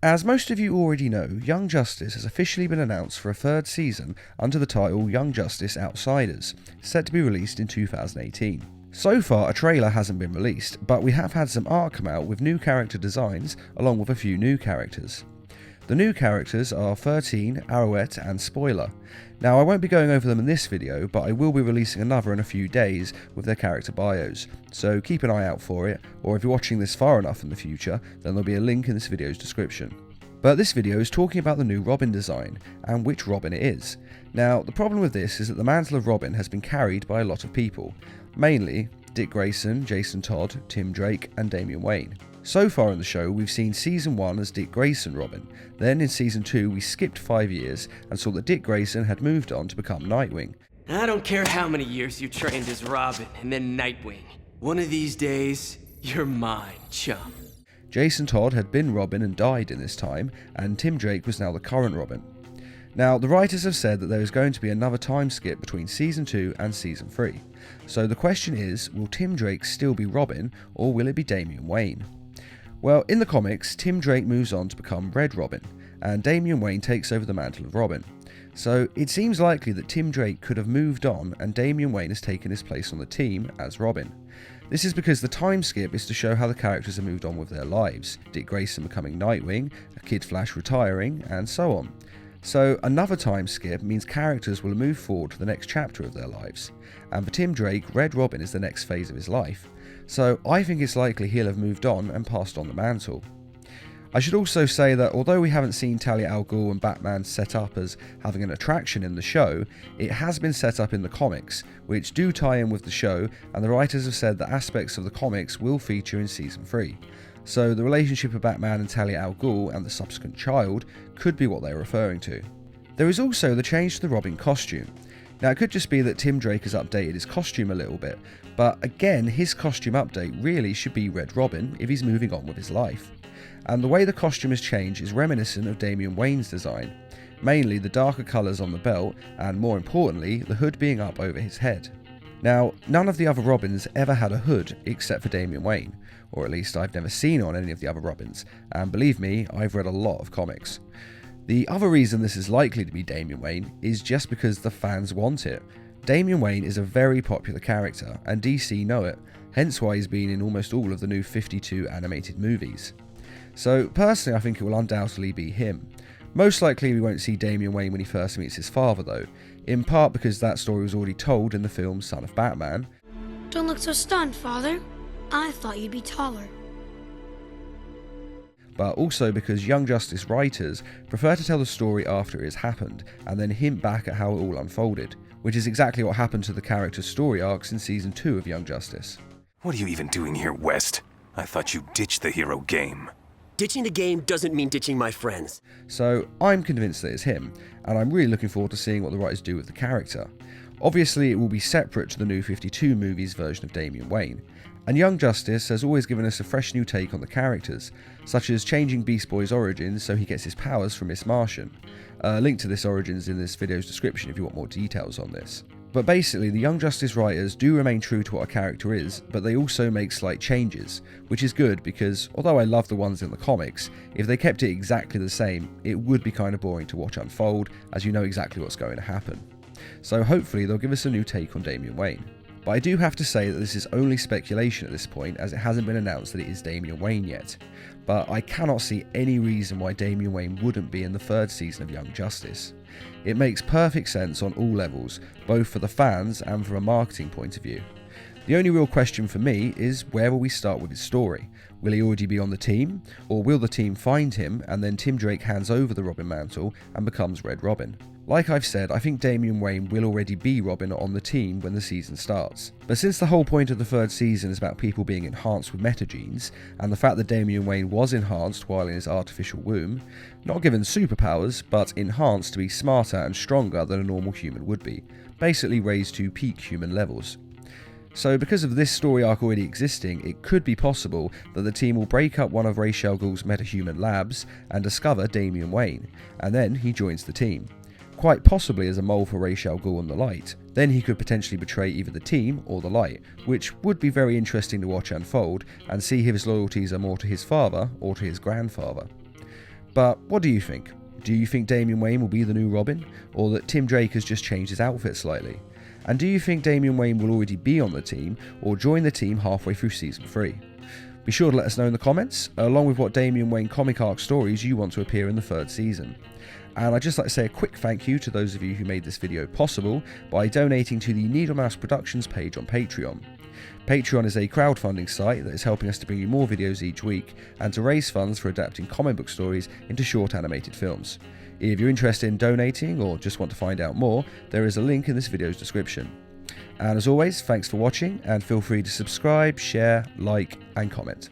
As most of you already know, Young Justice has officially been announced for a third season under the title Young Justice Outsiders, set to be released in 2018. So far, a trailer hasn't been released, but we have had some art come out with new character designs along with a few new characters. The new characters are 13, Arrowette and Spoiler. Now I won't be going over them in this video, but I will be releasing another in a few days with their character bios, so keep an eye out for it, or if you're watching this far enough in the future, then there'll be a link in this video's description. But this video is talking about the new Robin design, and which Robin it is. Now the problem with this is that the mantle of Robin has been carried by a lot of people, mainly Dick Grayson, Jason Todd, Tim Drake and Damian Wayne. So far in the show, we've seen Season 1 as Dick Grayson Robin, then in Season 2 we skipped 5 years and saw that Dick Grayson had moved on to become Nightwing. I don't care how many years you trained as Robin and then Nightwing. One of these days, you're mine, chum. Jason Todd had been Robin and died in this time, and Tim Drake was now the current Robin. Now, the writers have said that there is going to be another time skip between Season 2 and Season 3. So the question is, will Tim Drake still be Robin, or will it be Damian Wayne? Well, in the comics, Tim Drake moves on to become Red Robin, and Damian Wayne takes over the mantle of Robin. So it seems likely that Tim Drake could have moved on and Damian Wayne has taken his place on the team as Robin. This is because the time skip is to show how the characters have moved on with their lives, Dick Grayson becoming Nightwing, Kid Flash retiring, and so on. So another time skip means characters will move forward to the next chapter of their lives, and for Tim Drake, Red Robin is the next phase of his life. So I think it's likely he'll have moved on and passed on the mantle. I should also say that although we haven't seen Talia al Ghul and Batman set up as having an attraction in the show, it has been set up in the comics, which do tie in with the show, and the writers have said that aspects of the comics will feature in Season 3. So the relationship of Batman and Talia al Ghul and the subsequent child could be what they're referring to. There is also the change to the Robin costume. Now it could just be that Tim Drake has updated his costume a little bit, but again his costume update really should be Red Robin if he's moving on with his life. And the way the costume has changed is reminiscent of Damian Wayne's design, mainly the darker colours on the belt and more importantly the hood being up over his head. Now none of the other Robins ever had a hood except for Damian Wayne, or at least I've never seen on any of the other Robins, and believe me, I've read a lot of comics. The other reason this is likely to be Damian Wayne is just because the fans want it. Damian Wayne is a very popular character, and DC know it, hence why he's been in almost all of the new 52 animated movies. So personally I think it will undoubtedly be him. Most likely we won't see Damian Wayne when he first meets his father though, in part because that story was already told in the film Son of Batman. Don't look so stunned, Father. I thought you'd be taller. But also because Young Justice writers prefer to tell the story after it has happened and then hint back at how it all unfolded, which is exactly what happened to the characters' story arcs in Season 2 of Young Justice. What are you even doing here, West? I thought you ditched the hero game. Ditching the game doesn't mean ditching my friends. So I'm convinced that it's him, and I'm really looking forward to seeing what the writers do with the character. Obviously it will be separate to the new 52 movies version of Damian Wayne, and Young Justice has always given us a fresh new take on the characters, such as changing Beast Boy's origins so he gets his powers from Miss Martian. Link to this origins in this video's description if you want more details on this. But basically the Young Justice writers do remain true to what a character is, but they also make slight changes, which is good because although I love the ones in the comics, if they kept it exactly the same, it would be kind of boring to watch unfold as you know exactly what's going to happen. So hopefully they'll give us a new take on Damian Wayne. But I do have to say that this is only speculation at this point as it hasn't been announced that it is Damian Wayne yet. But I cannot see any reason why Damian Wayne wouldn't be in the third season of Young Justice. It makes perfect sense on all levels, both for the fans and from a marketing point of view. The only real question for me is where will we start with his story? Will he already be on the team? Or will the team find him and then Tim Drake hands over the Robin mantle and becomes Red Robin? Like I've said, I think Damian Wayne will already be Robin on the team when the season starts. But since the whole point of the third season is about people being enhanced with metagenes, and the fact that Damian Wayne was enhanced while in his artificial womb, not given superpowers, but enhanced to be smarter and stronger than a normal human would be, basically raised to peak human levels. So because of this story arc already existing, it could be possible that the team will break up one of Ra's al Ghul's metahuman labs and discover Damian Wayne, and then he joins the team. Quite possibly as a mole for Ra's al Ghul and the Light. Then he could potentially betray either the team or the Light, which would be very interesting to watch unfold and see if his loyalties are more to his father or to his grandfather. But what do you think? Do you think Damian Wayne will be the new Robin, or that Tim Drake has just changed his outfit slightly? And do you think Damian Wayne will already be on the team, or join the team halfway through Season 3? Be sure to let us know in the comments, along with what Damian Wayne comic arc stories you want to appear in the 3rd season. And I'd just like to say a quick thank you to those of you who made this video possible by donating to the Needle Mouse Productions page on Patreon. Patreon is a crowdfunding site that is helping us to bring you more videos each week and to raise funds for adapting comic book stories into short animated films. If you're interested in donating or just want to find out more, there is a link in this video's description. And as always, thanks for watching, and feel free to subscribe, share, like, and comment.